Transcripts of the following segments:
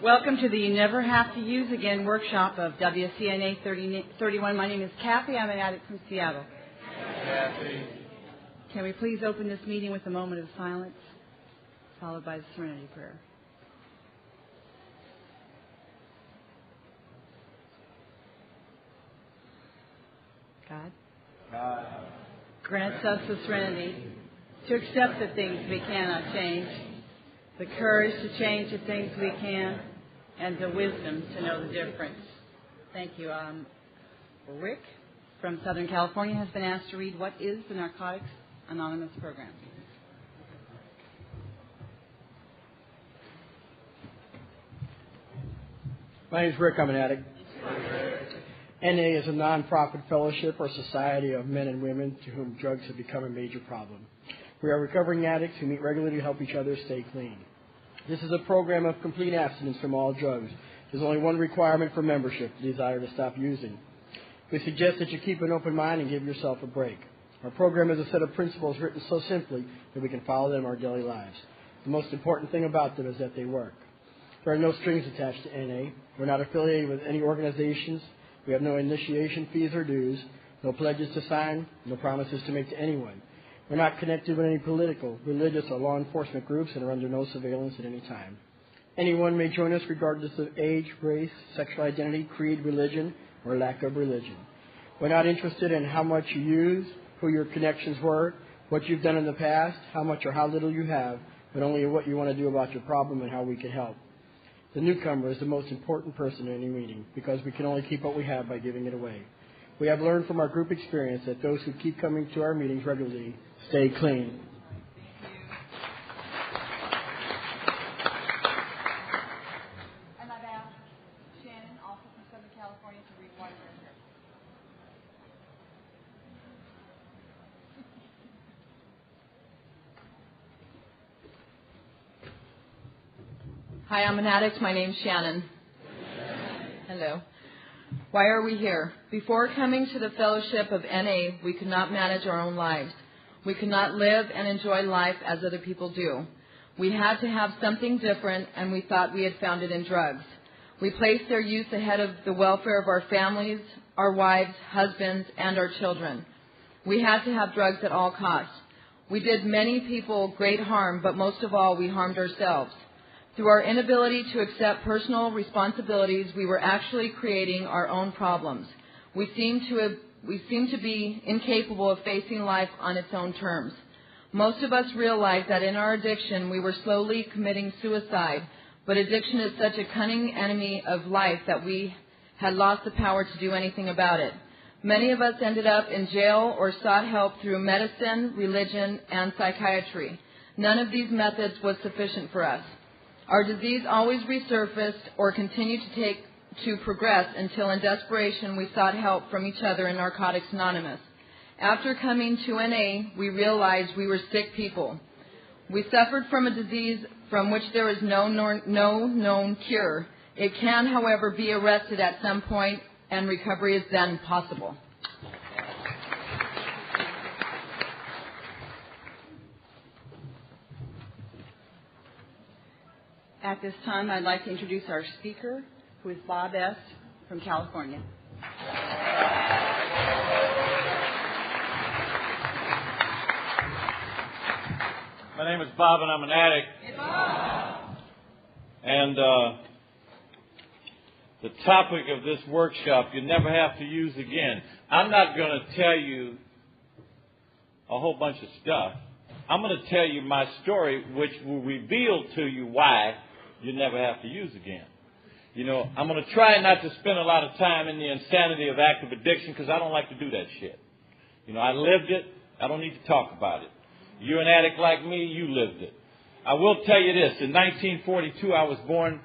Welcome to the You Never Have to Use Again workshop of WCNA 31. My name is Kathy. I'm an addict from Seattle. Kathy. Can we please open this meeting with a moment of silence, followed by the Serenity Prayer? God grants us the serenity to accept the things we cannot change, the courage to change the things we can, and the wisdom to know the difference. Thank you. Rick from Southern California has been asked to read what is the Narcotics Anonymous program. My name is Rick. I'm an addict. NA is a non-profit fellowship or society of men and women to whom drugs have become a major problem. We are recovering addicts who meet regularly to help each other stay clean. This is a program of complete abstinence from all drugs. There's only one requirement for membership, the desire to stop using. We suggest that you keep an open mind and give yourself a break. Our program is a set of principles written so simply that we can follow them in our daily lives. The most important thing about them is that they work. There are no strings attached to NA. We're not affiliated with any organizations. We have no initiation fees or dues, no pledges to sign, no promises to make to anyone. We're not connected with any political, religious, or law enforcement groups and are under no surveillance at any time. Anyone may join us regardless of age, race, sexual identity, creed, religion, or lack of religion. We're not interested in how much you use, who your connections were, what you've done in the past, how much or how little you have, but only what you want to do about your problem and how we can help. The newcomer is the most important person in any meeting because we can only keep what we have by giving it away. We have learned from our group experience that those who keep coming to our meetings regularly stay clean. And I've asked Shannon, also from Southern California, to read one prayer. Hi, I'm an addict. My name's Shannon. Hello. Why are we here? Before coming to the fellowship of NA, we could not manage our own lives. We could not live and enjoy life as other people do. We had to have something different, and we thought we had found it in drugs. We placed their use ahead of the welfare of our families, our wives, husbands, and our children. We had to have drugs at all costs. We did many people great harm, but most of all, we harmed ourselves. Through our inability to accept personal responsibilities, we were actually creating our own problems. We seemed to be incapable of facing life on its own terms. Most of us realized that in our addiction, we were slowly committing suicide, but addiction is such a cunning enemy of life that we had lost the power to do anything about it. Many of us ended up in jail or sought help through medicine, religion, and psychiatry. None of these methods was sufficient for us. Our disease always resurfaced or continued to progress until in desperation we sought help from each other in Narcotics Anonymous. After coming to NA, we realized we were sick people. We suffered from a disease from which there is no known cure. It can, however, be arrested at some point, and recovery is then possible. At this time, I'd like to introduce our speaker, who is Bob S. from California. My name is Bob, and I'm an addict. Hey, Bob. And the topic of this workshop, you never have to use again. I'm not going to tell you a whole bunch of stuff. I'm going to tell you my story, which will reveal to you why you never have to use again. You know, I'm going to try not to spend a lot of time in the insanity of active addiction because I don't like to do that shit. You know, I lived it. I don't need to talk about it. You're an addict like me. You lived it. I will tell you this. In 1942, I was born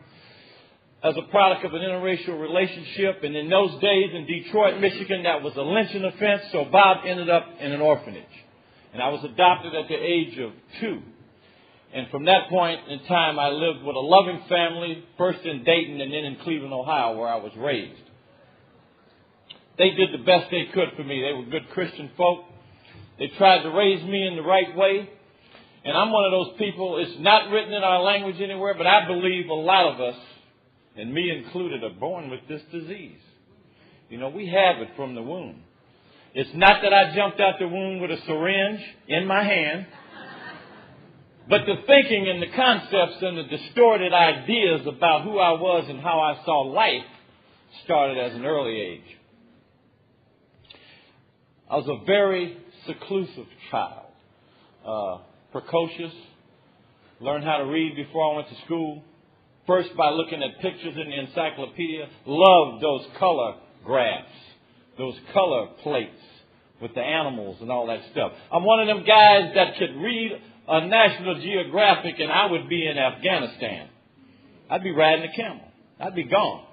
as a product of an interracial relationship. And in those days in Detroit, Michigan, that was a lynching offense. So Bob ended up in an orphanage. And I was adopted at the age of 2. And from that point in time, I lived with a loving family, first in Dayton and then in Cleveland, Ohio, where I was raised. They did the best they could for me. They were good Christian folk. They tried to raise me in the right way. And I'm one of those people, it's not written in our language anywhere, but I believe a lot of us and me included, are born with this disease. You know, we have it from the womb. It's not that I jumped out the womb with a syringe in my hand, but the thinking and the concepts and the distorted ideas about who I was and how I saw life started at an early age. I was a very seclusive child, precocious, learned how to read before I went to school. First by looking at pictures in the encyclopedia. Loved those color graphs, those color plates with the animals and all that stuff. I'm one of them guys that could read a National Geographic and I would be in Afghanistan. I'd be riding a camel. I'd be gone.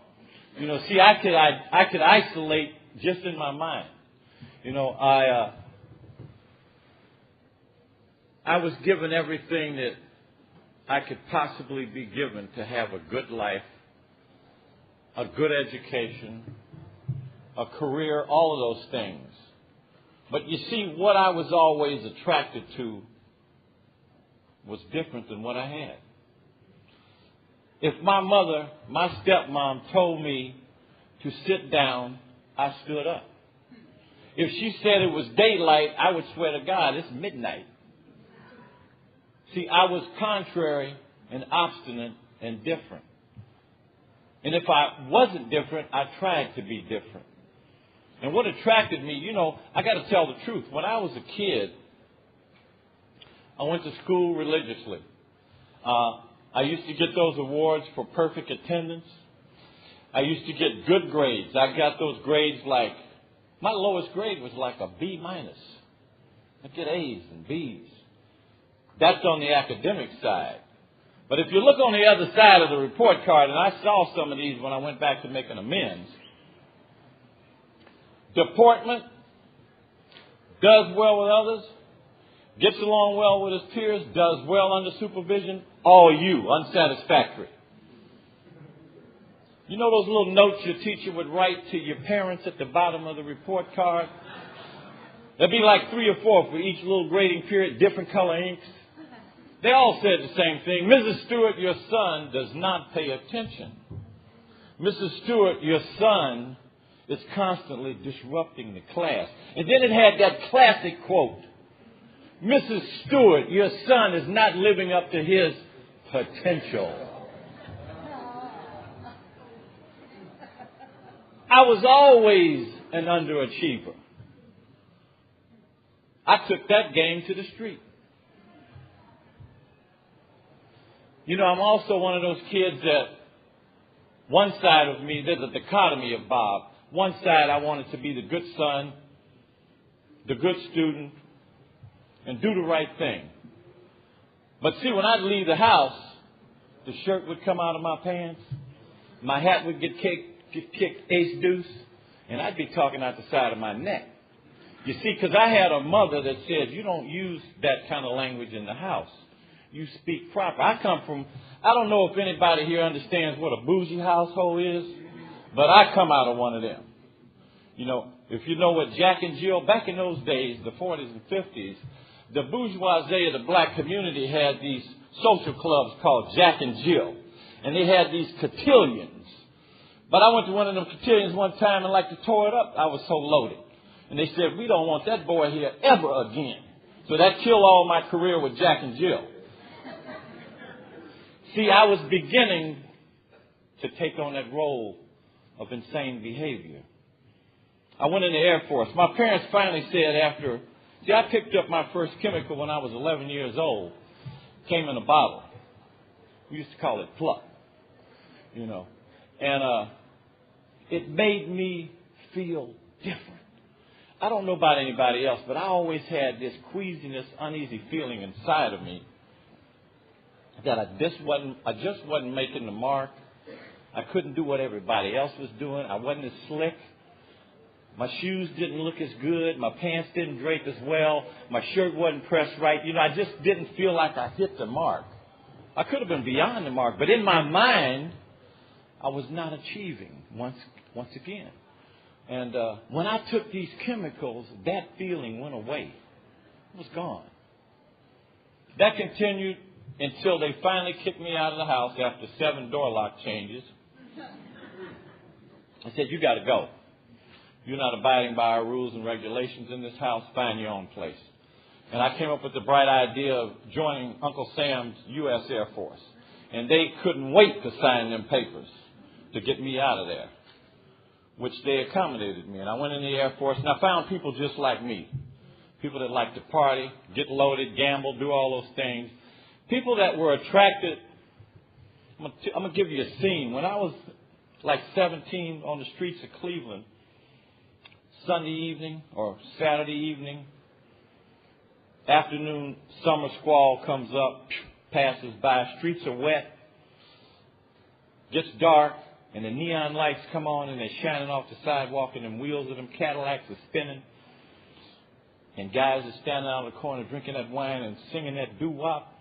You know, see, I could isolate just in my mind. You know, I was given everything that I could possibly be given to have a good life, a good education, a career, all of those things. But you see, what I was always attracted to was different than what I had. If my mother, my stepmom, told me to sit down, I stood up. If she said it was daylight, I would swear to God, it's midnight. See, I was contrary and obstinate and different. And if I wasn't different, I tried to be different. And what attracted me, you know, I got to tell the truth. When I was a kid, I went to school religiously. I used to get those awards for perfect attendance. I used to get good grades. I got those grades like, my lowest grade was like a B minus. I'd get A's and B's. That's on the academic side. But if you look on the other side of the report card, and I saw some of these when I went back to making amends, deportment, does well with others, gets along well with his peers, does well under supervision, all U, unsatisfactory. You know those little notes your teacher would write to your parents at the bottom of the report card? There'd be like 3 or 4 for each little grading period, different color inks. They all said the same thing. Mrs. Stewart, your son does not pay attention. Mrs. Stewart, your son is constantly disrupting the class. And then it had that classic quote. Mrs. Stewart, your son is not living up to his potential. I was always an underachiever. I took that game to the street. You know, I'm also one of those kids that one side of me, there's a dichotomy of Bob. One side, I wanted to be the good son, the good student, and do the right thing. But see, when I'd leave the house, the shirt would come out of my pants, my hat would get kicked ace deuce, and I'd be talking out the side of my neck. You see, because I had a mother that said, you don't use that kind of language in the house. You speak proper. I don't know if anybody here understands what a bougie household is, but I come out of one of them. You know, if you know what Jack and Jill, back in those days, the 40s and 50s, the bourgeoisie of the black community had these social clubs called Jack and Jill. And they had these cotillions. But I went to one of them cotillions one time and like to tore it up. I was so loaded. And they said, we don't want that boy here ever again. So that killed all my career with Jack and Jill. See, I was beginning to take on that role of insane behavior. I went in the Air Force. My parents finally said I picked up my first chemical when I was 11 years old. Came in a bottle. We used to call it pluck, you know. And it made me feel different. I don't know about anybody else, but I always had this queasiness, uneasy feeling inside of me that I just wasn't making the mark. I couldn't do what everybody else was doing. I wasn't as slick. My shoes didn't look as good. My pants didn't drape as well. My shirt wasn't pressed right. You know, I just didn't feel like I hit the mark. I could have been beyond the mark, but in my mind, I was not achieving once again. And when I took these chemicals, that feeling went away. It was gone. That continued until they finally kicked me out of the house after 7 door lock changes. I said, you got to go. You're not abiding by our rules and regulations in this house. Find your own place. And I came up with the bright idea of joining Uncle Sam's U.S. Air Force. And they couldn't wait to sign them papers to get me out of there, which they accommodated me. And I went in the Air Force, and I found people just like me. People that like to party, get loaded, gamble, do all those things. People that were attracted. I'm going to give you a scene. When I was like 17 on the streets of Cleveland, Sunday evening or Saturday evening, afternoon summer squall comes up, passes by, streets are wet, gets dark, and the neon lights come on and they're shining off the sidewalk and them wheels of them Cadillacs are spinning. And guys are standing out on the corner drinking that wine and singing that doo-wop.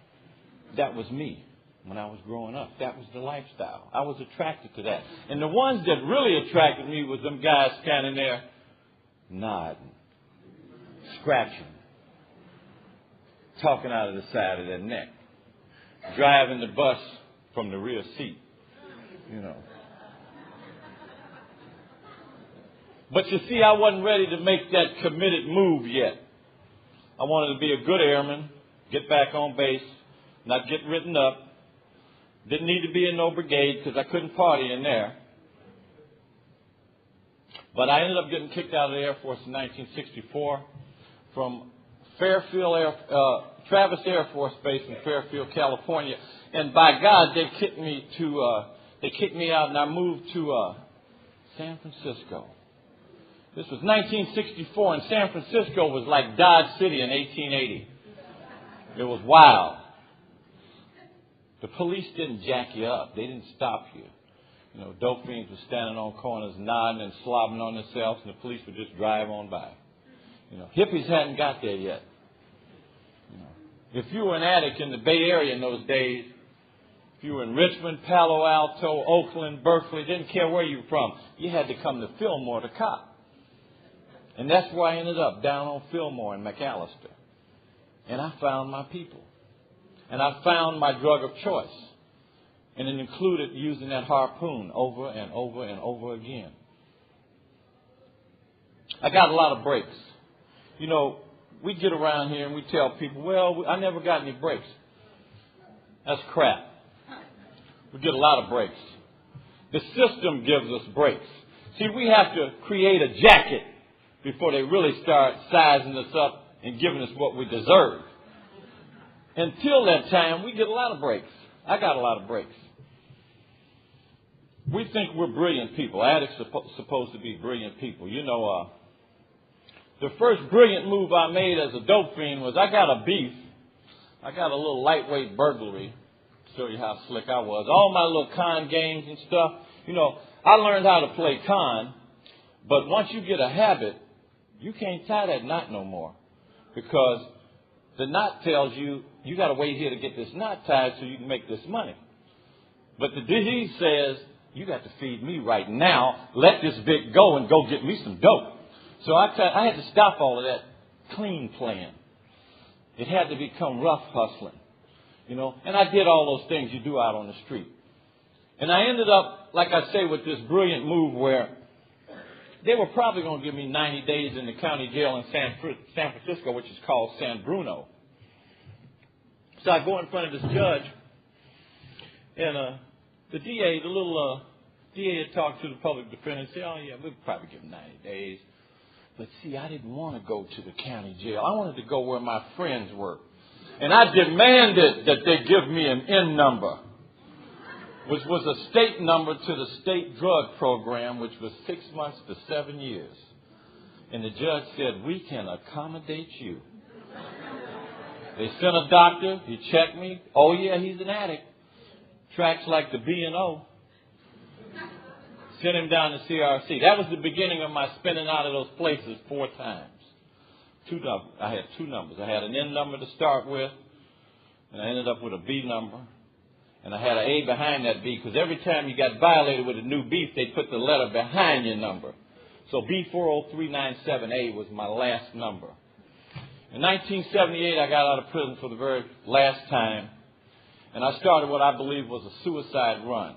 That was me when I was growing up. That was the lifestyle. I was attracted to that. And the ones that really attracted me was them guys standing there nodding, scratching, talking out of the side of their neck, driving the bus from the rear seat, you know. But you see, I wasn't ready to make that committed move yet. I wanted to be a good airman, get back on base, not get written up. Didn't need to be in no brigade because I couldn't party in there. But I ended up getting kicked out of the Air Force in 1964 from Travis Air Force Base in Fairfield, California. And by God, they kicked me out, and I moved to San Francisco. This was 1964, and San Francisco was like Dodge City in 1880. It was wild. The police didn't jack you up. They didn't stop you. You know, dope fiends were standing on corners nodding and slobbing on themselves, and the police would just drive on by. You know, hippies hadn't got there yet. You know, if you were an addict in the Bay Area in those days, if you were in Richmond, Palo Alto, Oakland, Berkeley, didn't care where you were from, you had to come to Fillmore to cop. And that's where I ended up, down on Fillmore in McAllister. And I found my people. And I found my drug of choice. And it included using that harpoon over and over and over again. I got a lot of breaks. You know, we get around here and we tell people, well, I never got any breaks. That's crap. We get a lot of breaks. The system gives us breaks. See, we have to create a jacket before they really start sizing us up and giving us what we deserve. Until that time, we get a lot of breaks. I got a lot of breaks. We think we're brilliant people. Addicts are supposed to be brilliant people. You know, the first brilliant move I made as a dope fiend was I got a beef. I got a little lightweight burglary. Show you how slick I was. All my little con games and stuff. You know, I learned how to play con. But once you get a habit, you can't tie that knot no more. Because the knot tells you, you got to wait here to get this knot tied so you can make this money. But the disease says, you got to feed me right now. Let this bit go and go get me some dope. So I had to stop all of that clean playing. It had to become rough hustling. You know, and I did all those things you do out on the street. And I ended up, like I say, with this brilliant move where they were probably going to give me 90 days in the county jail in San Francisco, which is called San Bruno. So I go in front of this judge, and the DA, the little DA had talked to the public defender and said, oh, yeah, we'll probably give him 90 days. But see, I didn't want to go to the county jail. I wanted to go where my friends were. And I demanded that they give me an N number, which was a state number to the state drug program, which was 6 months to 7 years. And the judge said, we can accommodate you. They sent a doctor. He checked me. Oh, yeah, he's an addict. Tracks like the B&O. Sent him down to CRC. That was the beginning of my spinning out of those places 4 times. I had 2 numbers. I had an N number to start with, and I ended up with a B number. And I had an A behind that B, because every time you got violated with a new beef, they put the letter behind your number. So B40397A was my last number. In 1978, I got out of prison for the very last time, and I started what I believe was a suicide run.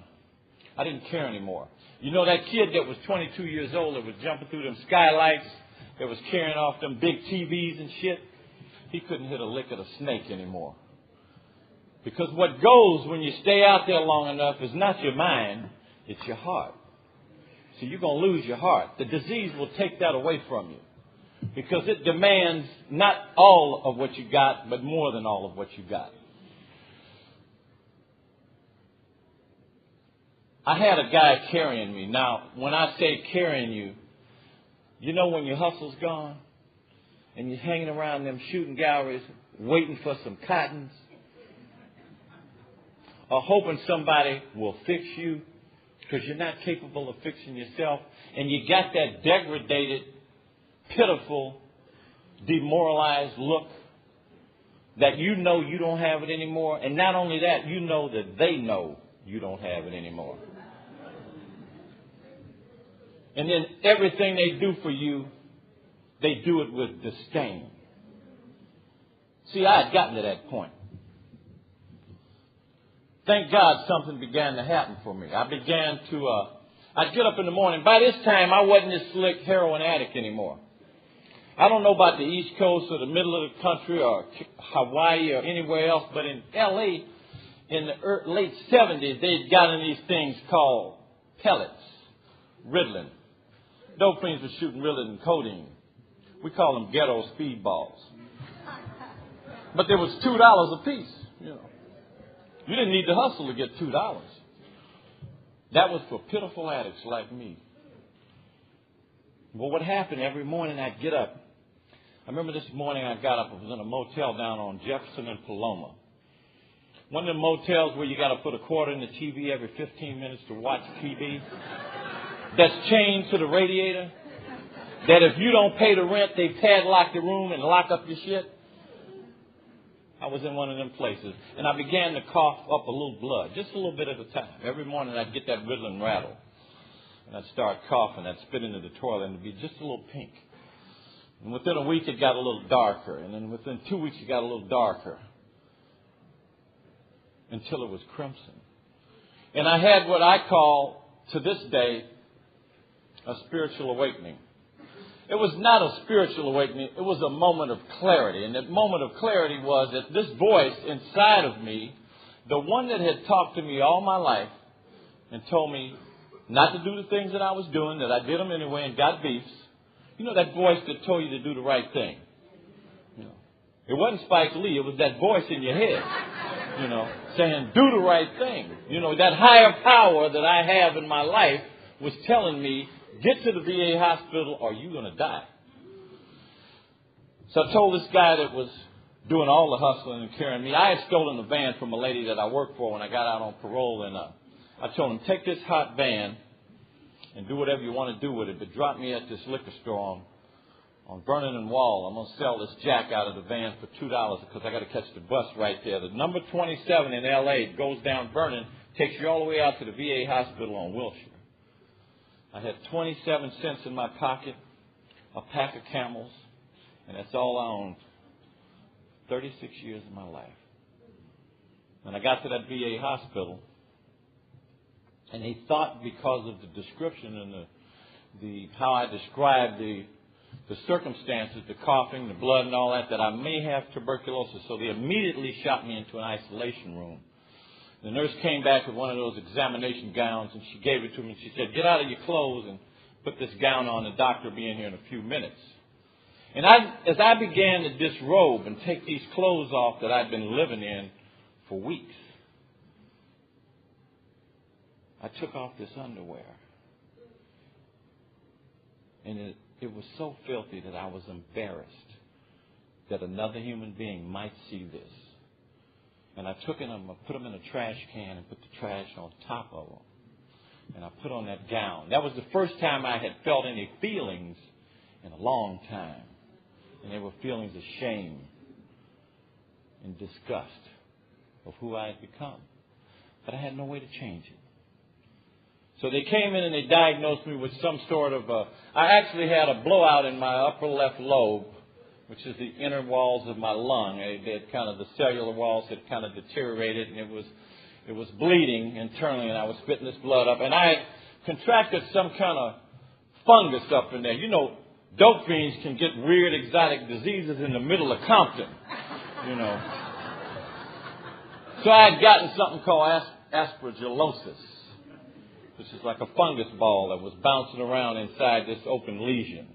I didn't care anymore. You know that kid that was 22 years old that was jumping through them skylights, that was carrying off them big TVs and shit? He couldn't hit a lick at a snake anymore. Because what goes when you stay out there long enough is not your mind, it's your heart. So you're going to lose your heart. The disease will take that away from you. Because it demands not all of what you got, but more than all of what you got. I had a guy carrying me. Now, when I say carrying you, you know when your hustle's gone and you're hanging around them shooting galleries waiting for some cottons or hoping somebody will fix you because you're not capable of fixing yourself, and you got that degraded, pitiful, demoralized look that you know you don't have it anymore, and not only that, you know that they know you don't have it anymore. And then everything they do for you, they do it with disdain. See, I had gotten to that point. Thank God something began to happen for me. I'd get up in the morning. By this time, I wasn't this slick heroin addict anymore. I don't know about the East Coast or the middle of the country or Hawaii or anywhere else, but in L.A., in the late 70s, they'd gotten these things called pellets, Ritalin. Dope fiends were shooting Ritalin and codeine. We call them ghetto speedballs. But there was $2 a piece, you know. You didn't need to hustle to get $2. That was for pitiful addicts like me. Well, what happened every morning I'd get up. I remember this morning I got up. I was in a motel down on Jefferson and Paloma. One of them motels where you got to put a quarter in the TV every 15 minutes to watch TV. That's chained to the radiator. That if you don't pay the rent, they padlock the room and lock up your shit. I was in one of them places, and I began to cough up a little blood, just a little bit at a time. Every morning I'd get that Ritalin rattle, and I'd start coughing. I'd spit into the toilet, and it'd be just a little pink. And within a week, it got a little darker, and then within 2 weeks, it got a little darker, until it was crimson. And I had what I call, to this day, a spiritual awakening. It was not a spiritual awakening. It was a moment of clarity. And that moment of clarity was that this voice inside of me, the one that had talked to me all my life and told me not to do the things that I was doing, that I did them anyway and got beefs. You know that voice that told you to do the right thing. You know, it wasn't Spike Lee. It was that voice in your head, you know, saying do the right thing. You know, that higher power that I have in my life was telling me, get to the VA hospital or you're going to die. So I told this guy that was doing all the hustling and carrying me. I had stolen a van from a lady that I worked for when I got out on parole. And I told him, take this hot van and do whatever you want to do with it. But drop me at this liquor store on Vernon and Wall. I'm going to sell this jack out of the van for $2 because I got to catch the bus right there. The number 27 in L.A. goes down Vernon, takes you all the way out to the VA hospital on Wilshire. I had 27 cents in my pocket, a pack of Camels, and that's all I owned. 36 years of my life. When I got to that VA hospital, and they thought because of the description and the how I described the circumstances, the coughing, the blood and all that I may have tuberculosis. So they immediately shot me into an isolation room. The nurse came back with one of those examination gowns, and she gave it to me, and she said, get out of your clothes and put this gown on. The doctor will be in here in a few minutes. And as I began to disrobe and take these clothes off that I'd been living in for weeks, I took off this underwear. And it was so filthy that I was embarrassed that another human being might see this. And I took it and I put them in a trash can and put the trash on top of them. And I put on that gown. That was the first time I had felt any feelings in a long time. And they were feelings of shame and disgust of who I had become. But I had no way to change it. So they came in and they diagnosed me with some sort of I actually had a blowout in my upper left lobe, which is the inner walls of my lung. The cellular walls had kind of deteriorated, and it It was bleeding internally, and I was spitting this blood up. And I had contracted some kind of fungus up in there. You know, dope fiends can get weird exotic diseases in the middle of Compton, you know. So I had gotten something called aspergillosis, which is like a fungus ball that was bouncing around inside this open lesion.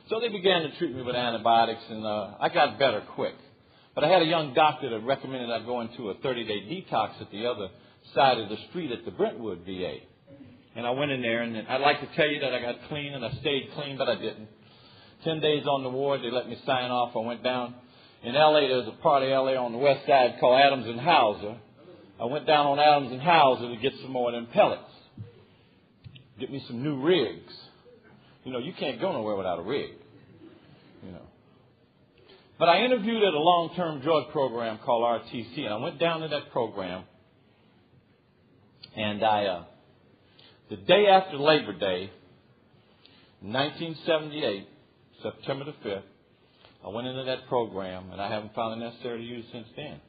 So they began to treat me with antibiotics, and I got better quick. But I had a young doctor that recommended I go into a 30-day detox at the other side of the street at the Brentwood VA. And I went in there, and I'd like to tell you that I got clean, and I stayed clean, but I didn't. 10 days on the ward, they let me sign off. I went down. In L.A., there's a part of L.A. on the west side called Adams and Hauser. I went down on Adams and Hauser to get some more of them pellets. Get me some new rigs. You know, you can't go nowhere without a rig. You know. But I interviewed at a long-term drug program called RTC, and I went down to that program, and the day after Labor Day, 1978, September the 5th, I went into that program, and I haven't found it necessary to use since then.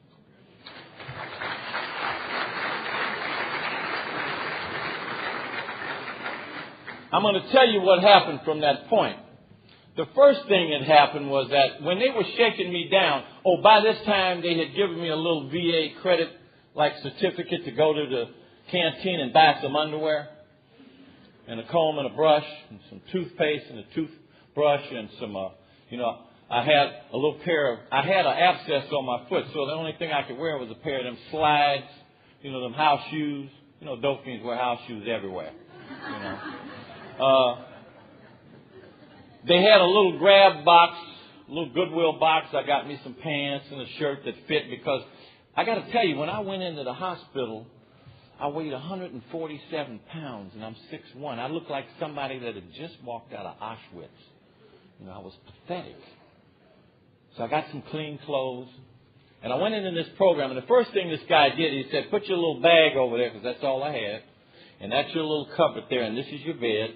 I'm going to tell you what happened from that point. The first thing that happened was that when they were shaking me down, by this time they had given me a little VA credit-like certificate to go to the canteen and buy some underwear and a comb and a brush and some toothpaste and a toothbrush and some, I had a little I had an abscess on my foot, so the only thing I could wear was a pair of them slides, them house shoes. Dope fiends wear house shoes everywhere, They had a little grab box, a little Goodwill box. I got me some pants and a shirt that fit because I got to tell you, when I went into the hospital, I weighed 147 pounds and I'm 6'1". I looked like somebody that had just walked out of Auschwitz. I was pathetic. So I got some clean clothes and I went into this program. And the first thing this guy did, he said, put your little bag over there because that's all I had. And that's your little cupboard there and this is your bed.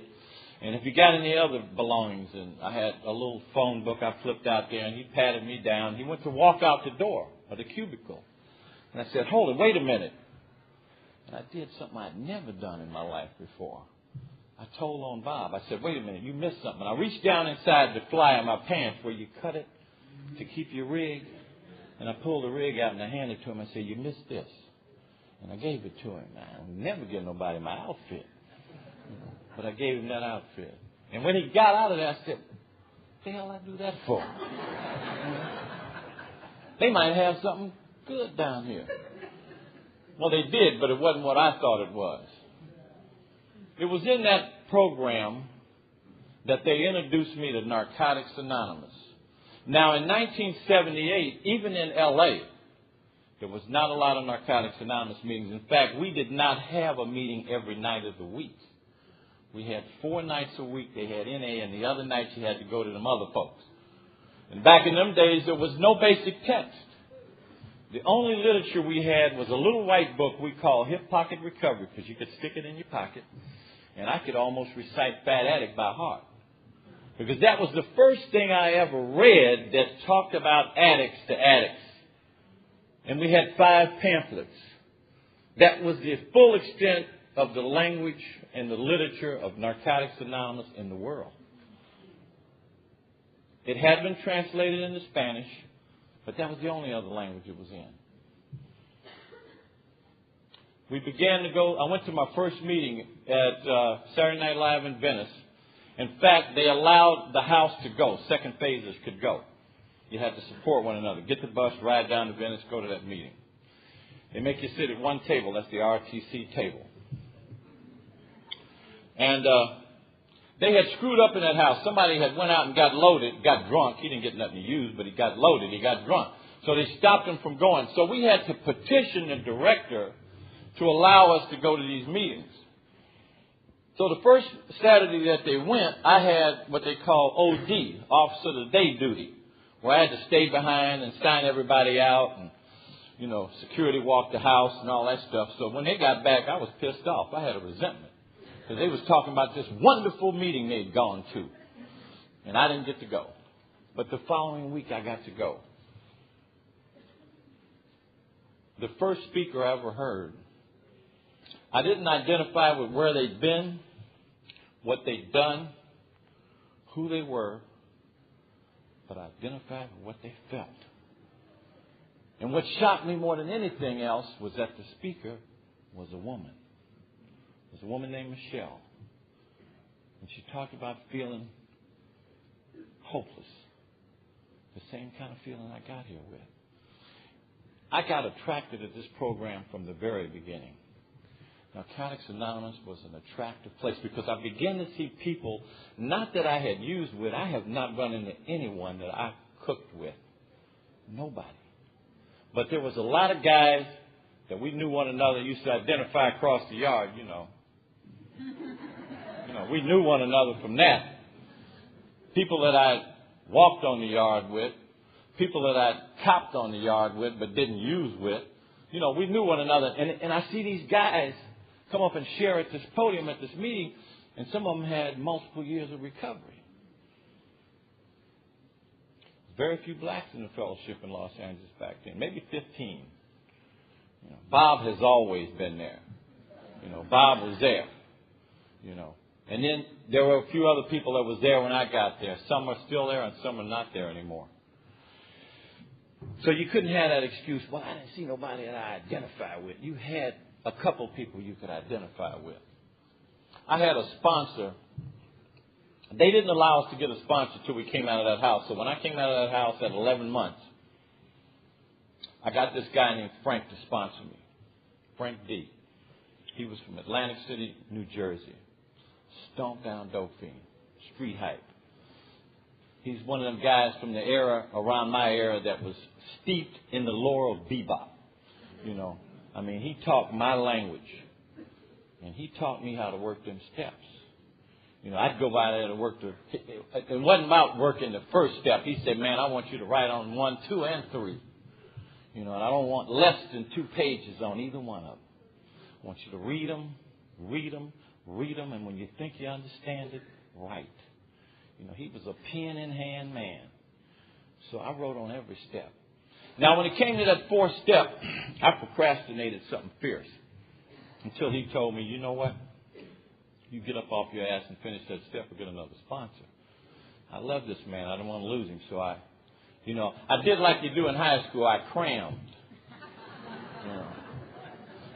And if you got any other belongings, and I had a little phone book I flipped out there, and he patted me down. He went to walk out the door of the cubicle. And I said, hold it, wait a minute. And I did something I'd never done in my life before. I told on Bob. I said, wait a minute, you missed something. I reached down inside the fly of my pants where you cut it to keep your rig. And I pulled the rig out and I handed it to him. I said, you missed this. And I gave it to him. I would never give nobody my outfit. But I gave him that outfit. And when he got out of there, I said, what the hell I do that for? They might have something good down here. Well, they did, but it wasn't what I thought it was. It was in that program that they introduced me to Narcotics Anonymous. Now, in 1978, even in L.A., there was not a lot of Narcotics Anonymous meetings. In fact, we did not have a meeting every night of the week. We had 4 nights a week. They had NA, and the other nights you had to go to them other folks. And back in them days, there was no basic text. The only literature we had was a little white book we called Hip Pocket Recovery, because you could stick it in your pocket, and I could almost recite Fat Addict by heart. Because that was the first thing I ever read that talked about addicts to addicts. And we had 5 pamphlets. That was the full extent of the language and the literature of Narcotics Anonymous in the world. It had been translated into Spanish, but that was the only other language it was in. We began to go, I went to my first meeting at Saturday Night Live in Venice. In fact, they allowed the house to go. Second phasers could go. You had to support one another. Get the bus, ride down to Venice, go to that meeting. They make you sit at one table. That's the RTC table. And they had screwed up in that house. Somebody had went out and got loaded, got drunk. He didn't get nothing to use, but he got loaded. He got drunk. So they stopped him from going. So we had to petition the director to allow us to go to these meetings. So the first Saturday that they went, I had what they call OD, Officer of the Day duty, where I had to stay behind and sign everybody out and, security walk the house and all that stuff. So when they got back, I was pissed off. I had a resentment. Because they was talking about this wonderful meeting they'd gone to. And I didn't get to go. But the following week I got to go. The first speaker I ever heard I didn't identify with where they'd been, what they'd done, who they were, but I identified with what they felt. And what shocked me more than anything else was that the speaker was a woman. It was a woman named Michelle. And she talked about feeling hopeless. The same kind of feeling I got here with. I got attracted to this program from the very beginning. Narcotics Anonymous was an attractive place because I began to see people, not that I had used with, I have not run into anyone that I cooked with. Nobody. But there was a lot of guys that we knew one another, used to identify across the yard, you know. We knew one another from that. People that I walked on the yard with, people that I copped on the yard with but didn't use with. We knew one another. And I see these guys come up and share at this podium at this meeting, and some of them had multiple years of recovery. Very few blacks in the fellowship in Los Angeles back then, maybe 15. Bob has always been there. Bob was there. And then there were a few other people that was there when I got there. Some are still there and some are not there anymore. So you couldn't have that excuse, well, I didn't see nobody that I identify with. You had a couple people you could identify with. I had a sponsor. They didn't allow us to get a sponsor until we came out of that house. So when I came out of that house at 11 months, I got this guy named Frank to sponsor me. Frank D. He was from Atlantic City, New Jersey. Stomp down dope fiend. Street hype. He's one of them guys from the era, around my era, that was steeped in the lore of bebop. He talked my language. And he taught me how to work them steps. I'd go by there to work it wasn't about working the first step. He said, man, I want you to write on 1, 2, and 3. And I don't want less than 2 pages on either one of them. I want you to read them, and when you think you understand it, write. He was a pen in hand man. So I wrote on every step. Now, when it came to that 4th step, I procrastinated something fierce until he told me, you know what? You get up off your ass and finish that step or get another sponsor. I love this man. I don't want to lose him. So I did like you do in high school. I crammed.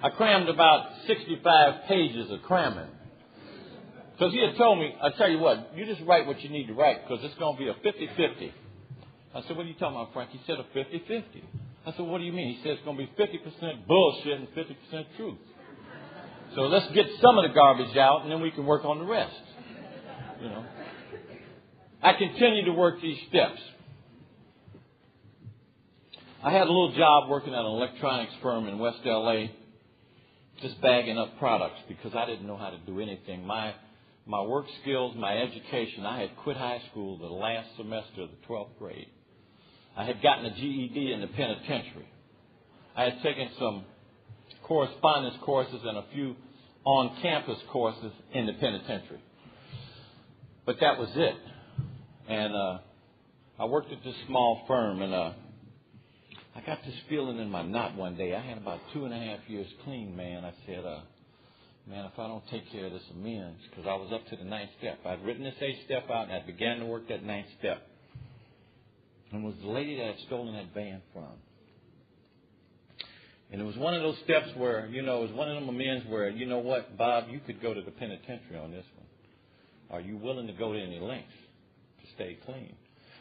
I crammed about 65 pages of cramming. Because he had told me, I tell you what, you just write what you need to write because it's going to be a 50-50. I said, what are you talking about, Frank? He said a 50-50. I said, what do you mean? He said it's going to be 50% bullshit and 50% truth. So let's get some of the garbage out and then we can work on the rest. I continued to work these steps. I had a little job working at an electronics firm in West L.A. just bagging up products because I didn't know how to do anything. My work skills, my education, I had quit high school the last semester of the 12th grade. I had gotten a GED in the penitentiary. I had taken some correspondence courses and a few on-campus courses in the penitentiary. But that was it. And I worked at this small firm, and I got this feeling in my knot one day. I had about 2.5 years clean, man. I said, man, if I don't take care of this amends, because I was up to the 9th step. I'd written this 8th step out, and I began to work that 9th step. And it was the lady that had stolen that van from. And it was one of those steps where, it was one of them amends where, you know what, Bob, you could go to the penitentiary on this one. Are you willing to go to any lengths to stay clean?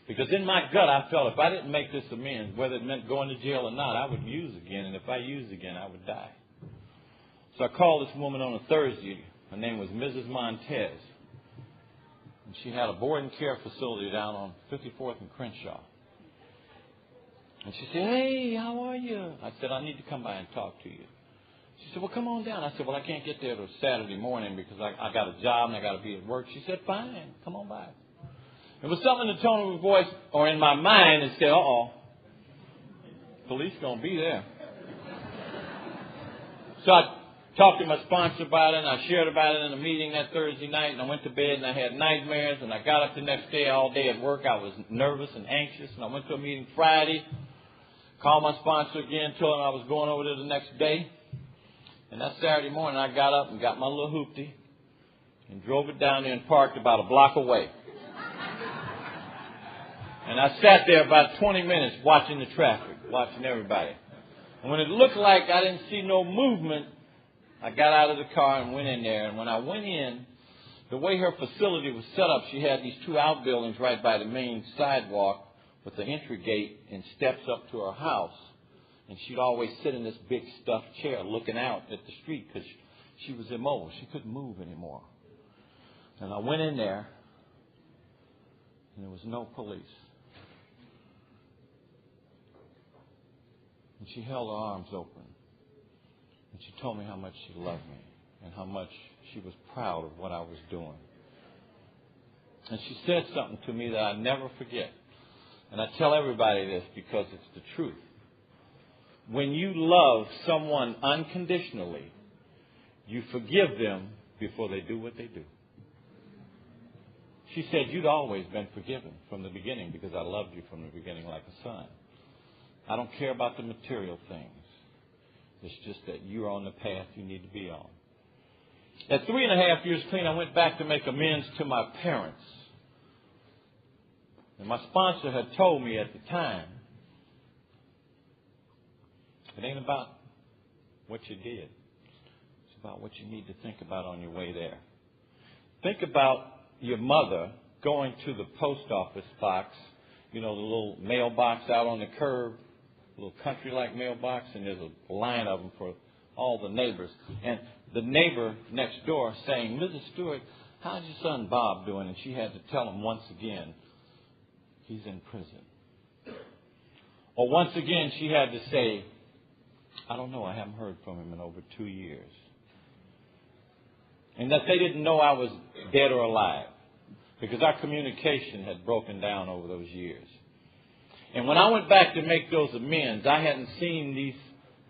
Because in my gut, I felt if I didn't make this amends, whether it meant going to jail or not, I would use again. And if I used again, I would die. So I called this woman on a Thursday. Her name was Mrs. Montez. And she had a boarding care facility down on 54th and Crenshaw. And she said, hey, how are you? I said, I need to come by and talk to you. She said, well, come on down. I said, well, I can't get there till Saturday morning because I got a job and I got to be at work. She said, fine, come on by. It was something in the tone of her voice or in my mind that said, uh-oh, police going to be there. So I talked to my sponsor about it, and I shared about it in a meeting that Thursday night, and I went to bed, and I had nightmares, and I got up the next day all day at work. I was nervous and anxious, and I went to a meeting Friday, called my sponsor again, told him I was going over there the next day. And that Saturday morning, I got up and got my little hoopty and drove it down there and parked about a block away. And I sat there about 20 minutes watching the traffic, watching everybody. And when it looked like I didn't see no movement, I got out of the car and went in there. And when I went in, the way her facility was set up, she had these two outbuildings right by the main sidewalk with the entry gate and steps up to her house. And she'd always sit in this big stuffed chair looking out at the street because she was immobile. She couldn't move anymore. And I went in there, and there was no police. And she held her arms open. And she told me how much she loved me and how much she was proud of what I was doing. And she said something to me that I never forget. And I tell everybody this because it's the truth. When you love someone unconditionally, you forgive them before they do what they do. She said, you'd always been forgiven from the beginning because I loved you from the beginning like a son. I don't care about the material things. It's just that you're on the path you need to be on. At 3.5 years clean, I went back to make amends to my parents. And my sponsor had told me at the time, it ain't about what you did. It's about what you need to think about on your way there. Think about your mother going to the post office box, you know, the little mailbox out on the curb, a little country-like mailbox, and there's a line of them for all the neighbors. And the neighbor next door saying, Mrs. Stewart, how's your son Bob doing? And she had to tell him once again, he's in prison. Or once again, she had to say, I don't know, I haven't heard from him in over 2 years. And that they didn't know I was dead or alive because our communication had broken down over those years. And when I went back to make those amends, I hadn't seen these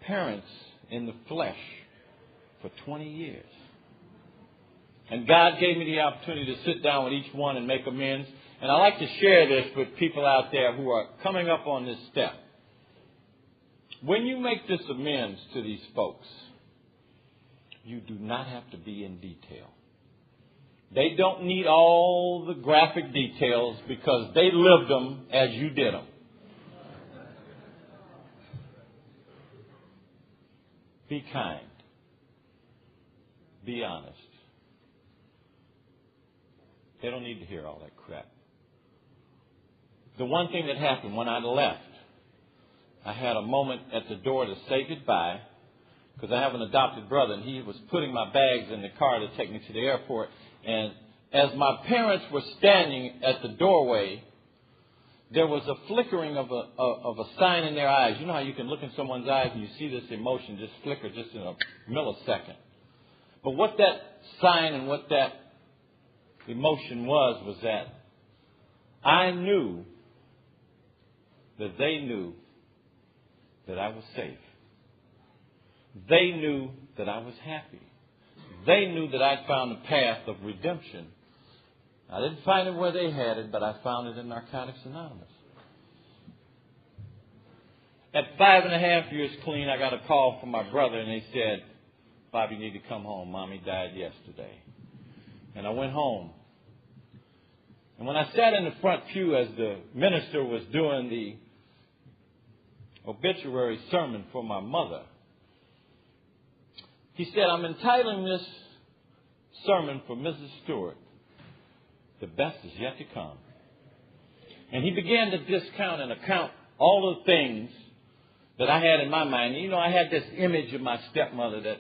parents in the flesh for 20 years. And God gave me the opportunity to sit down with each one and make amends. And I like to share this with people out there who are coming up on this step. When you make this amends to these folks, you do not have to be in detail. They don't need all the graphic details because they lived them as you did them. Be kind. Be honest. They don't need to hear all that crap. The one thing that happened when I left, I had a moment at the door to say goodbye because I have an adopted brother, and he was putting my bags in the car to take me to the airport. And as my parents were standing at the doorway, there was a flickering of a sign in their eyes. You know how you can look in someone's eyes and you see this emotion just flicker just in a millisecond. But what that sign and what that emotion was that I knew that they knew that I was safe. They knew that I was happy. They knew that I'd found a path of redemption. I didn't find it where they had it, but I found it in Narcotics Anonymous. At 5.5 years clean, I got a call from my brother, and they said, Bob, you need to come home. Mommy died yesterday. And I went home. And when I sat in the front pew as the minister was doing the obituary sermon for my mother, he said, I'm entitling this sermon for Mrs. Stewart, The Best Is Yet to Come. And he began to discount and account all the things that I had in my mind. You know, I had this image of my stepmother that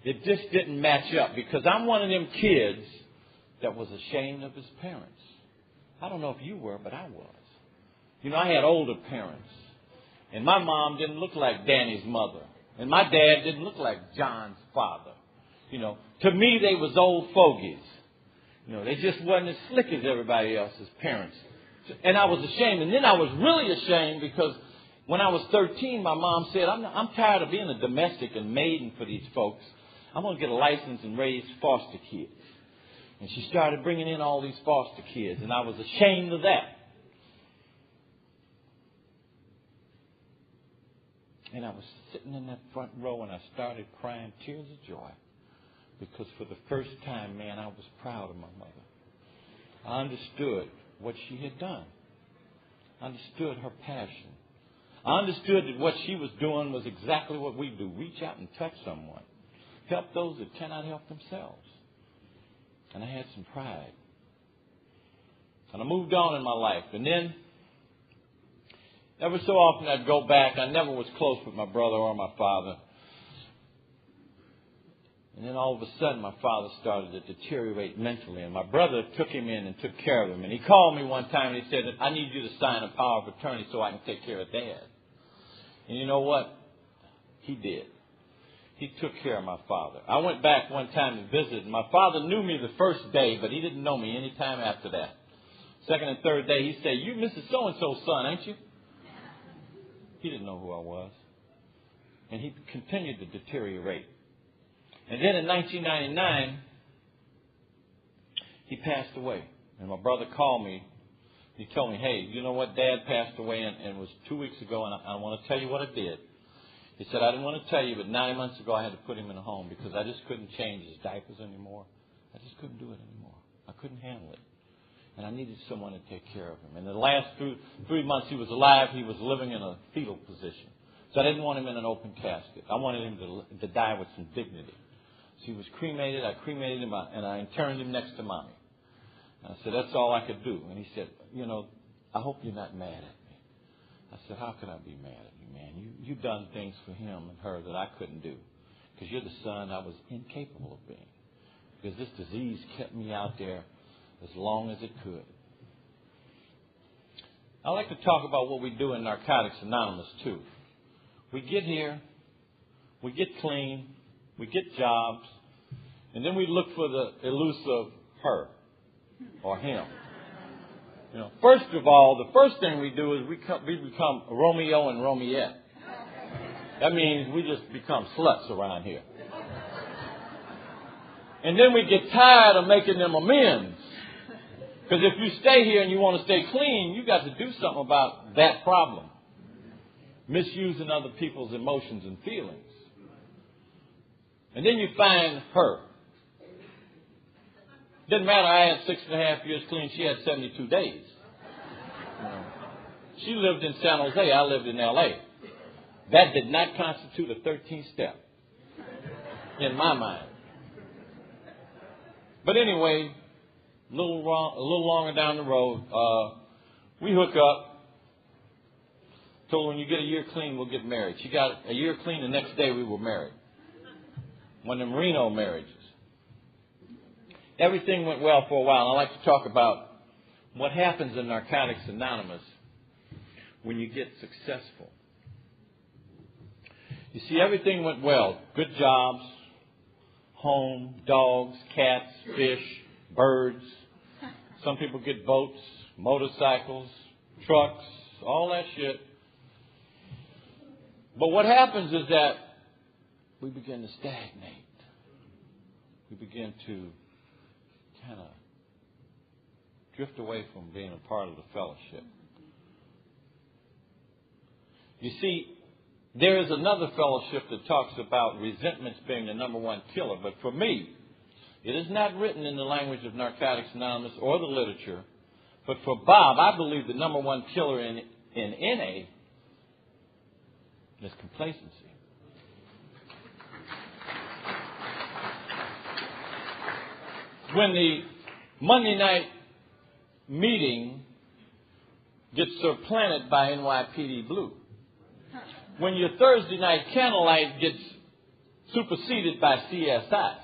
it just didn't match up because I'm one of them kids that was ashamed of his parents. I don't know if you were, but I was. You know, I had older parents. And my mom didn't look like Danny's mother. And my dad didn't look like John's father. You know, to me, they was old fogies. You know, they just wasn't as slick as everybody else's parents. And I was ashamed. And then I was really ashamed because when I was 13, my mom said, I'm tired of being a domestic and maiden for these folks. I'm going to get a license and raise foster kids. And she started bringing in all these foster kids. And I was ashamed of that. And I was sitting in that front row and I started crying tears of joy. Because for the first time, man, I was proud of my mother. I understood what she had done. I understood her passion. I understood that what she was doing was exactly what we do. Reach out and touch someone. Help those that cannot help themselves. And I had some pride. And I moved on in my life. And then, ever so often I'd go back. I never was close with my brother or my father. And then all of a sudden my father started to deteriorate mentally. And my brother took him in and took care of him. And he called me one time and he said, I need you to sign a power of attorney so I can take care of Dad. And you know what? He did. He took care of my father. I went back one time to visit. And my father knew me the first day, but he didn't know me any time after that. Second and third day, he said, you Mrs. So-and-so's son, ain't you? He didn't know who I was. And he continued to deteriorate. And then in 1999, he passed away. And my brother called me. He told me, hey, you know what? Dad passed away, and it was 2 weeks ago, and I want to tell you what I did. He said, I didn't want to tell you, but 9 months ago I had to put him in a home because I just couldn't change his diapers anymore. I just couldn't do it anymore. I couldn't handle it. And I needed someone to take care of him. And the last 3 months he was alive, he was living in a fetal position. So I didn't want him in an open casket. I wanted him to die with some dignity. So he was cremated. I cremated him, and I interned him next to Mommy. And I said, that's all I could do. And he said, you know, I hope you're not mad at me. I said, how could I be mad at you, man? You've done things for him and her that I couldn't do. Because you're the son I was incapable of being. Because this disease kept me out there as long as it could. I like to talk about what we do in Narcotics Anonymous, too. We get here, we get clean, we get jobs, and then we look for the elusive her or him. You know, first of all, the first thing we do is we become Romeo and Romiette. That means we just become sluts around here. And then we get tired of making them amends. Because if you stay here and you want to stay clean, you got to do something about that problem. Misusing other people's emotions and feelings. And then you find her. Didn't matter, I had 6.5 years clean, she had 72 days. She lived in San Jose, I lived in L.A. That did not constitute a 13th step. In my mind. But anyway, a little longer down the road, we hook up. Told her, when you get a year clean, we'll get married. She got a year clean, the next day we were married. One of them Reno marriages. Everything went well for a while. I like to talk about what happens in Narcotics Anonymous when you get successful. You see, everything went well. Good jobs, home, dogs, cats, fish, birds. Some people get boats, motorcycles, trucks, all that shit. But what happens is that we begin to stagnate. We begin to kind of drift away from being a part of the fellowship. You see, there is another fellowship that talks about resentments being the number one killer. But for me, it is not written in the language of Narcotics Anonymous or the literature. But for Bob, I believe the number one killer in NA is complacency. When the Monday night meeting gets supplanted by NYPD Blue. When your Thursday night candlelight gets superseded by CSI.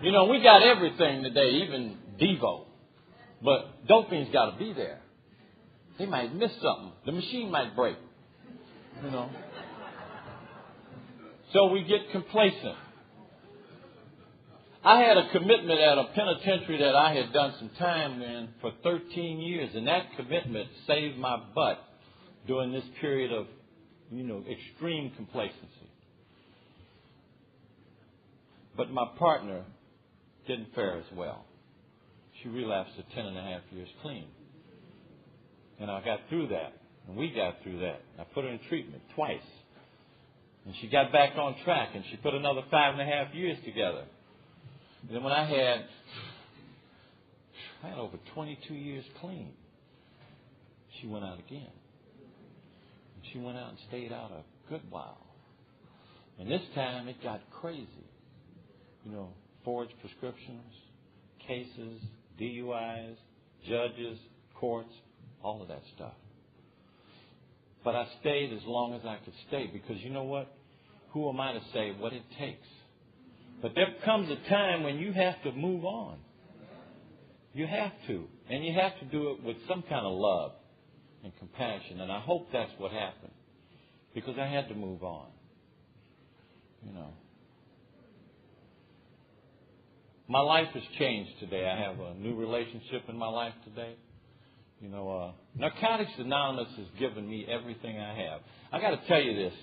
You know, we got everything today, even Devo. But doping's got to be there. They might miss something. The machine might break. You know. So we get complacent. I had a commitment at a penitentiary that I had done some time in for 13 years. And that commitment saved my butt during this period of, extreme complacency. But my partner didn't fare as well. She relapsed at 10.5 years clean. And I got through that. And we got through that. I put her in treatment twice. And she got back on track, and she put another 5.5 years together. And then when I had over 22 years clean, she went out again. And she went out and stayed out a good while. And this time it got crazy. You know, forged prescriptions, cases, DUIs, judges, courts, all of that stuff. But I stayed as long as I could stay because you know what? Who am I to say what it takes? But there comes a time when you have to move on. You have to. And you have to do it with some kind of love and compassion. And I hope that's what happened. Because I had to move on. You know. My life has changed today. I have a new relationship in my life today. You know, Narcotics Anonymous has given me everything I have. I got to tell you this,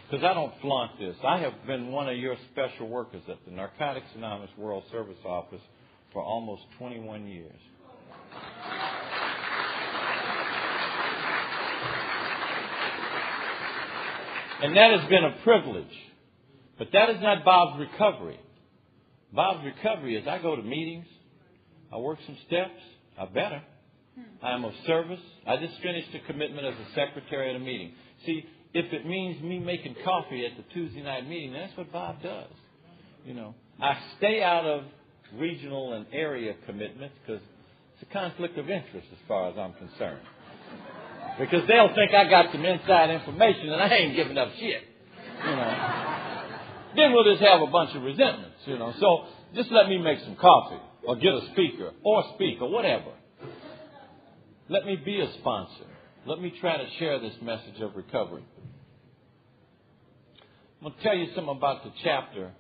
because I don't flaunt this. I have been one of your special workers at the Narcotics Anonymous World Service Office for almost 21 years. And that has been a privilege. But that is not Bob's recovery. Bob's recovery is I go to meetings, I work some steps, I better. I am of service. I just finished a commitment as a secretary at a meeting. See, if it means me making coffee at the Tuesday night meeting, that's what Bob does. You know, I stay out of regional and area commitments because it's a conflict of interest as far as I'm concerned. Because they'll think I got some inside information and I ain't giving up shit. You know. Then we'll just have a bunch of resentments, you know. So just let me make some coffee or get a speaker or speak or whatever. Let me be a sponsor. Let me try to share this message of recovery. I'm going to tell you something about the chapter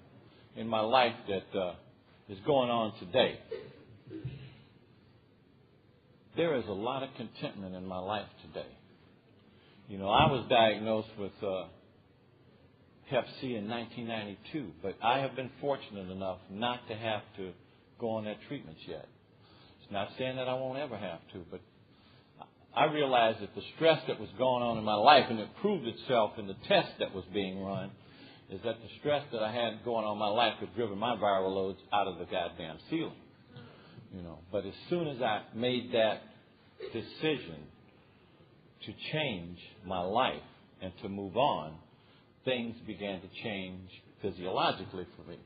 in my life that is going on today. There is a lot of contentment in my life today. You know, I was diagnosed with Hep C in 1992, but I have been fortunate enough not to have to go on that treatment yet. It's not saying that I won't ever have to, but I realized that the stress that was going on in my life, and it proved itself in the test that was being run, is that the stress that I had going on in my life had driven my viral loads out of the goddamn ceiling. You know, but as soon as I made that decision to change my life and to move on, things began to change physiologically for me.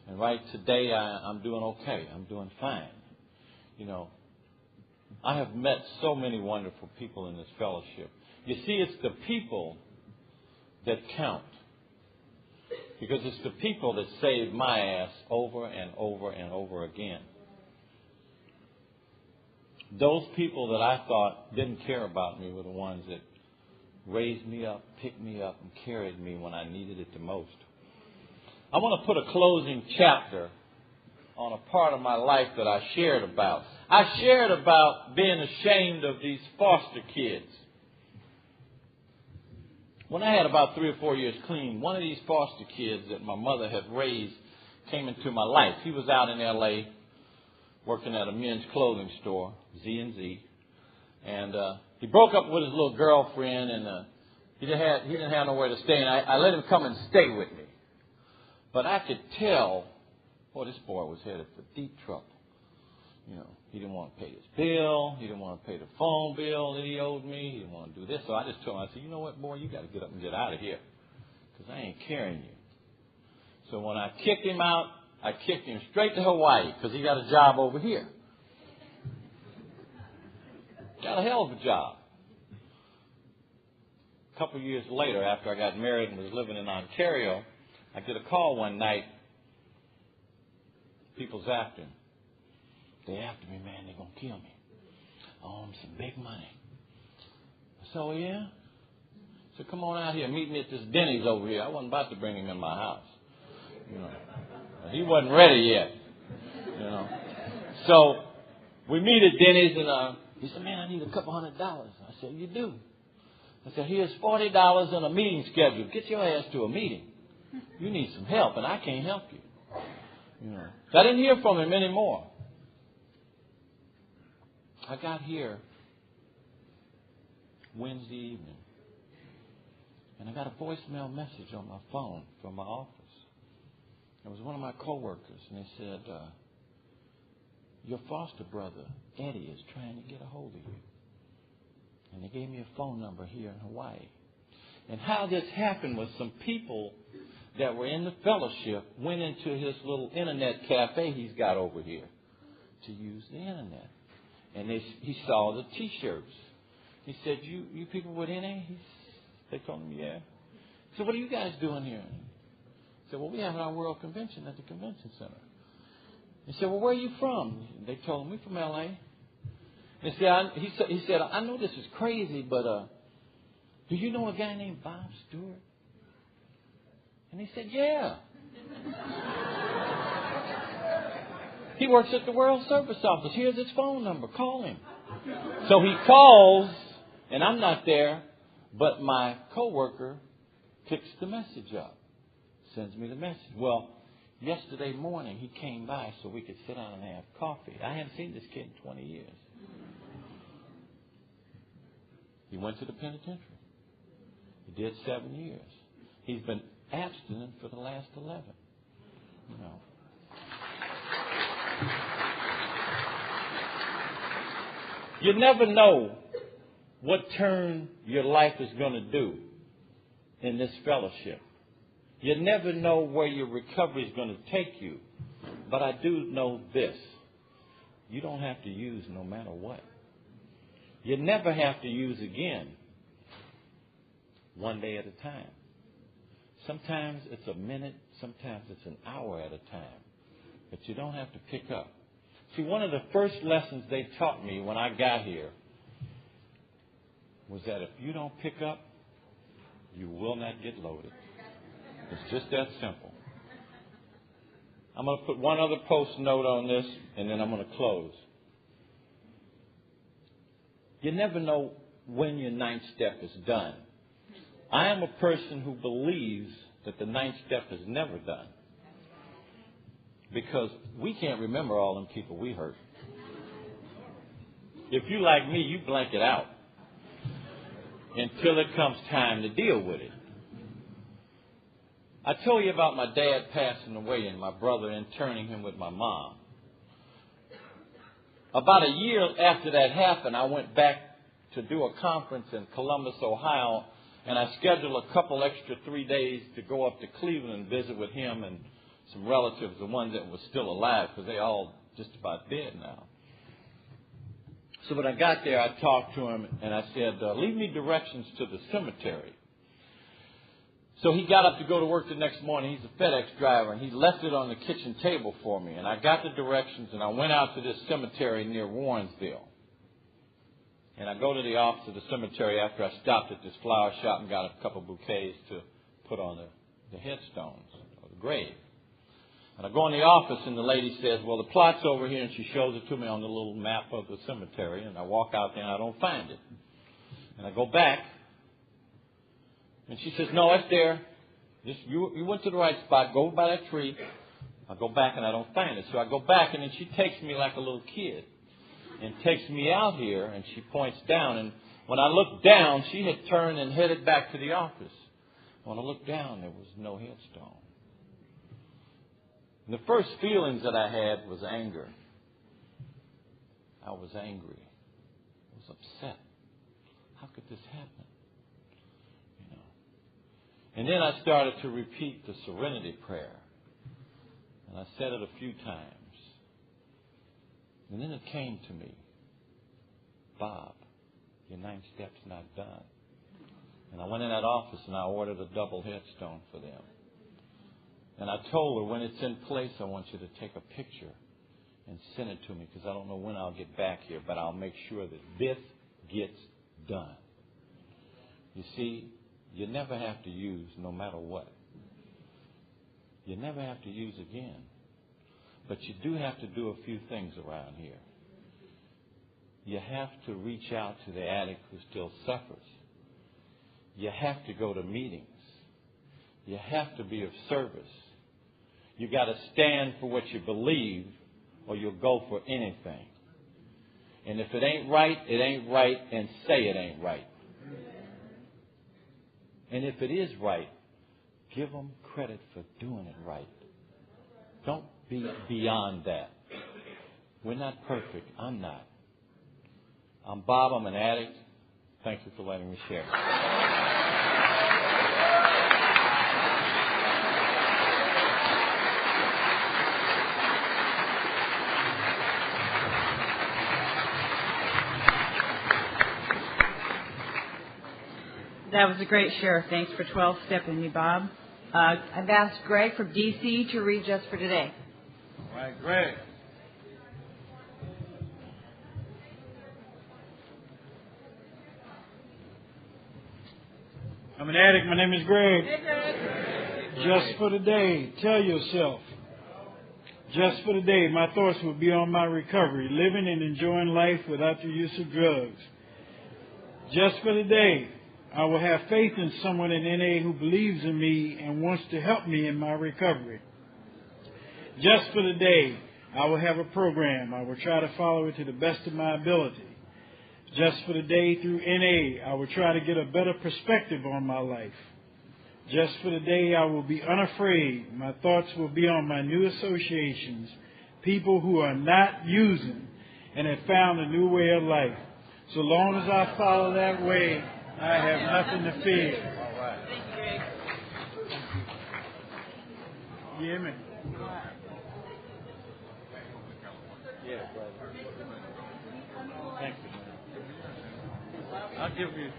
And right today, I'm doing okay. I'm doing fine. You know, I have met so many wonderful people in this fellowship. You see, it's the people that count. Because it's the people that saved my ass over and over and over again. Those people that I thought didn't care about me were the ones that raised me up, picked me up, and carried me when I needed it the most. I want to put a closing chapter on a part of my life that I shared about. I shared about being ashamed of these foster kids. When I had about 3 or 4 years clean, one of these foster kids that my mother had raised came into my life. He was out in L.A. working at a men's clothing store, Z&Z. And he broke up with his little girlfriend, and he didn't have nowhere to stay. And I let him come and stay with me. But I could tell, boy, this boy was headed for deep trouble. You know, he didn't want to pay his bill. He didn't want to pay the phone bill that he owed me. He didn't want to do this. So I just told him, I said, you know what, boy, you got to get up and get out of here because I ain't carrying you. So when I kicked him out, I kicked him straight to Hawaii because he got a job over here. Got a hell of a job. A couple of years later, after I got married and was living in Ontario, I get a call one night. People's after him. They after me, man. They're going to kill me. I owe them some big money. I said, oh, yeah? So come on out here. Meet me at this Denny's over here. I wasn't about to bring him in my house. You know, he wasn't ready yet. You know. So we meet at Denny's, and he said, man, I need a couple $100. I said, you do? I said, here's $40 and a meeting schedule. Get your ass to a meeting. You need some help, and I can't help you. You know. So I didn't hear from him anymore. I got here Wednesday evening. And I got a voicemail message on my phone from my office. It was one of my coworkers, and they said, your foster brother, Eddie, is trying to get a hold of you. And they gave me a phone number here in Hawaii. And how this happened was some people that were in the fellowship went into his little internet cafe he's got over here to use the internet. And he saw the T-shirts. He said, you people with NA? They told him, yeah. So what are you guys doing here? He said, well, we're having our World Convention at the Convention Center. He said, well, where are you from? They told him, we're from L.A. And he said, I know this is crazy, but do you know a guy named Bob Stewart? And he said, yeah. He works at the World Service Office. Here's his phone number. Call him. So he calls, and I'm not there, but my coworker picks the message up, sends me the message. Well, yesterday morning he came by so we could sit down and have coffee. I haven't seen this kid in 20 years. He went to the penitentiary. He did 7 years. He's been abstinent for the last 11. You know. You never know what turn your life is going to do in this fellowship. You never know where your recovery is going to take you. But I do know this. You don't have to use no matter what. You never have to use again. One day at a time. Sometimes it's a minute. Sometimes it's an hour at a time. But you don't have to pick up. See, one of the first lessons they taught me when I got here was that if you don't pick up, you will not get loaded. It's just that simple. I'm going to put one other post note on this, and then I'm going to close. You never know when your ninth step is done. I am a person who believes that the ninth step is never done. Because we can't remember all them people we hurt. If you like me, you blank it out until it comes time to deal with it. I told you about my dad passing away and my brother interning him with my mom. About a year after that happened, I went back to do a conference in Columbus, Ohio, and I scheduled a couple extra 3 days to go up to Cleveland and visit with him and some relatives, the ones that were still alive, because they all just about dead now. So when I got there, I talked to him, and I said, leave me directions to the cemetery. So he got up to go to work the next morning. He's a FedEx driver, and he left it on the kitchen table for me. And I got the directions, and I went out to this cemetery near Warrensville. And I go to the office of the cemetery after I stopped at this flower shop and got a couple bouquets to put on the headstones or the grave. And I go in the office, and the lady says, well, the plot's over here, and she shows it to me on the little map of the cemetery. And I walk out there, and I don't find it. And I go back, and she says, no, it's there. You went to the right spot. Go by that tree. I go back, and I don't find it. So I go back, and then she takes me like a little kid and takes me out here, and she points down. And when I looked down, she had turned and headed back to the office. When I looked down, there was no headstone. And the first feelings that I had was anger. I was angry. I was upset. How could this happen? You know. And then I started to repeat the serenity prayer. And I said it a few times. And then it came to me. Bob, your ninth step's not done. And I went in that office and I ordered a double headstone for them. And I told her, when it's in place, I want you to take a picture and send it to me, because I don't know when I'll get back here, but I'll make sure that this gets done. You see, you never have to use no matter what. You never have to use again. But you do have to do a few things around here. You have to reach out to the addict who still suffers. You have to go to meetings. You have to be of service. You got to stand for what you believe, or you'll go for anything. And if it ain't right, and say it ain't right. And if it is right, give them credit for doing it right. Don't be beyond that. We're not perfect. I'm not. I'm Bob. I'm an addict. Thank you for letting me share. That was a great share. Thanks for 12-stepping me, Bob. I've asked Greg from D.C. to read just for today. All right, Greg. I'm an addict. My name is Greg. Hey, Greg. Just for today, tell yourself. Just for today, my thoughts will be on my recovery, living and enjoying life without the use of drugs. Just for today, I will have faith in someone in NA who believes in me and wants to help me in my recovery. Just for today, I will have a program. I will try to follow it to the best of my ability. Just for today, through NA, I will try to get a better perspective on my life. Just for today, I will be unafraid. My thoughts will be on my new associations, people who are not using and have found a new way of life. So long as I follow that way, I have nothing to fear. All right. Thank you, Greg. Yeah, man. Yeah, brother. Thank you, man. I'll give you.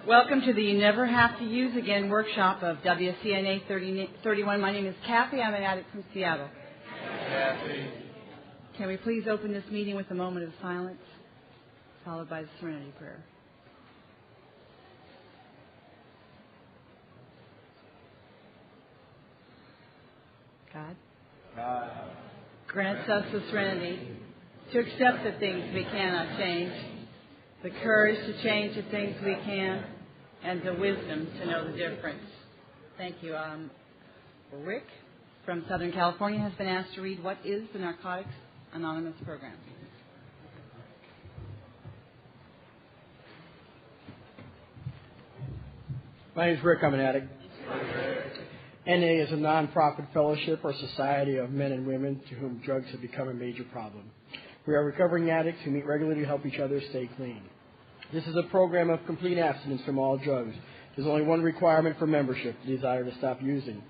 Welcome to the You Never Have to Use Again workshop of WCNA 31. My name is Kathy. I'm an addict from Seattle. Kathy. Can we please open this meeting with a moment of silence, followed by the serenity prayer? God, grants us the serenity to accept the things we cannot change, the courage to change the things we can, and the wisdom to know the difference. Thank you. Rick from Southern California has been asked to read what is the Narcotics Anonymous program. My name is Rick. I'm an addict. NA is a non-profit fellowship or society of men and women to whom drugs have become a major problem. We are recovering addicts who meet regularly to help each other stay clean. This is a program of complete abstinence from all drugs. There's only one requirement for membership, the desire to stop using.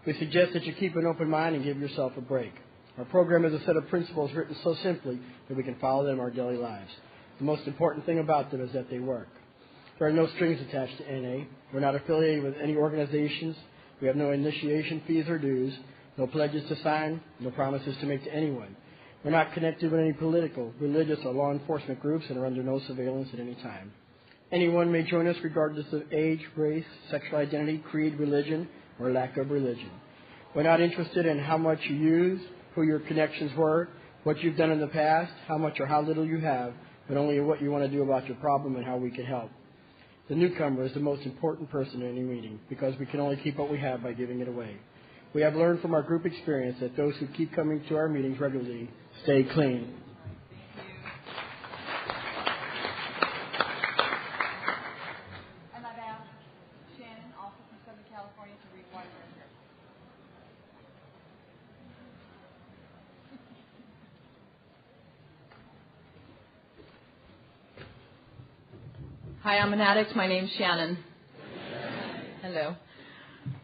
We suggest that you keep an open mind and give yourself a break. Our program is a set of principles written so simply that we can follow them in our daily lives. The most important thing about them is that they work. There are no strings attached to NA. We're not affiliated with any organizations. We have no initiation fees or dues, no pledges to sign, no promises to make to anyone. We're not connected with any political, religious, or law enforcement groups and are under no surveillance at any time. Anyone may join us regardless of age, race, sexual identity, creed, religion, or lack of religion. We're not interested in how much you use, who your connections were, what you've done in the past, how much or how little you have, but only what you want to do about your problem and how we can help. The newcomer is the most important person in any meeting because we can only keep what we have by giving it away. We have learned from our group experience that those who keep coming to our meetings regularly stay clean. And I've asked Shannon, also from Southern California, to read one prayer. Hi, I'm an addict. My name's Shannon. Hello.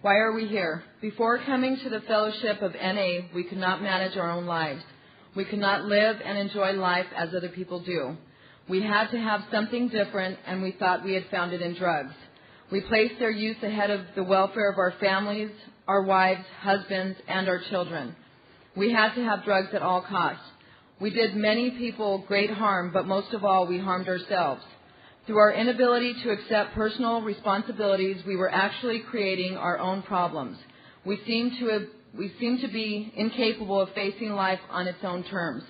Why are we here? Before coming to the fellowship of NA, we could not manage our own lives. We could not live and enjoy life as other people do. We had to have something different, and we thought we had found it in drugs. We placed their use ahead of the welfare of our families, our wives, husbands, and our children. We had to have drugs at all costs. We did many people great harm, but most of all, we harmed ourselves. Through our inability to accept personal responsibilities, we were actually creating our own problems. We seemed to be incapable of facing life on its own terms.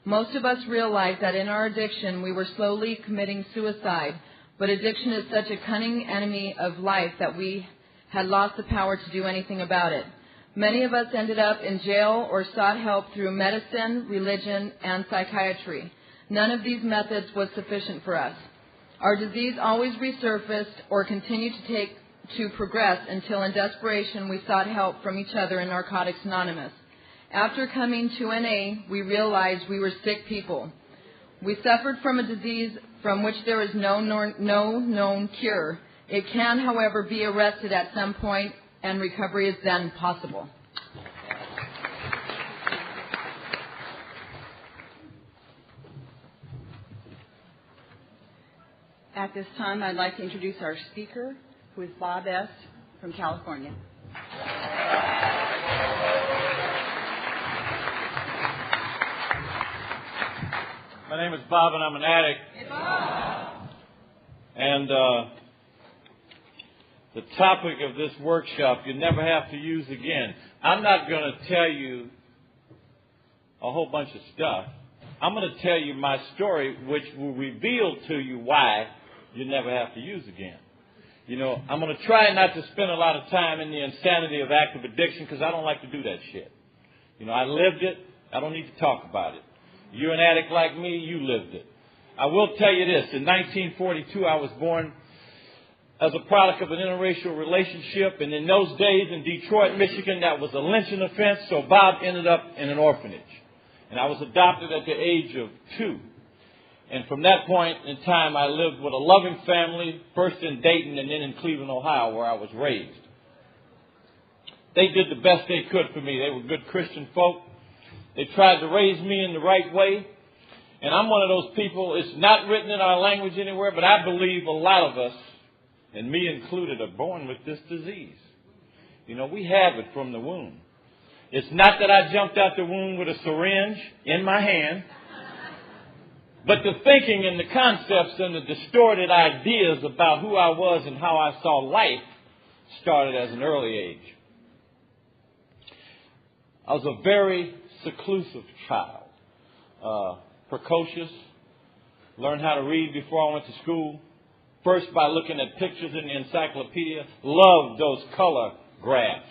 Most of us realized that in our addiction, we were slowly committing suicide, but addiction is such a cunning enemy of life that we had lost the power to do anything about it. Many of us ended up in jail or sought help through medicine, religion, and psychiatry. None of these methods was sufficient for us. Our disease always resurfaced or continued to progress until in desperation we sought help from each other in Narcotics Anonymous. After coming to NA, we realized we were sick people. We suffered from a disease from which there is no known cure. It can, however, be arrested at some point, and recovery is then possible. At this time, I'd like to introduce our speaker, who is Bob S. from California. My name is Bob, and I'm an addict. Hey, Bob. And the topic of this workshop, you never have to use again. I'm not going to tell you a whole bunch of stuff. I'm going to tell you my story, which will reveal to you why you never have to use again. You know, I'm going to try not to spend a lot of time in the insanity of active addiction because I don't like to do that shit. You know, I lived it. I don't need to talk about it. You're an addict like me. You lived it. I will tell you this. In 1942, I was born as a product of an interracial relationship. And in those days in Detroit, Michigan, that was a lynching offense. So Bob ended up in an orphanage. And I was adopted at the age of 2. And from that point in time, I lived with a loving family, first in Dayton and then in Cleveland, Ohio, where I was raised. They did the best they could for me. They were good Christian folk. They tried to raise me in the right way. And I'm one of those people, it's not written in our language anywhere, but I believe a lot of us, and me included, are born with this disease. You know, we have it from the womb. It's not that I jumped out the womb with a syringe in my hand, but the thinking and the concepts and the distorted ideas about who I was and how I saw life started as an early age. I was a very seclusive child, precocious, learned how to read before I went to school, first by looking at pictures in the encyclopedia, loved those color graphs.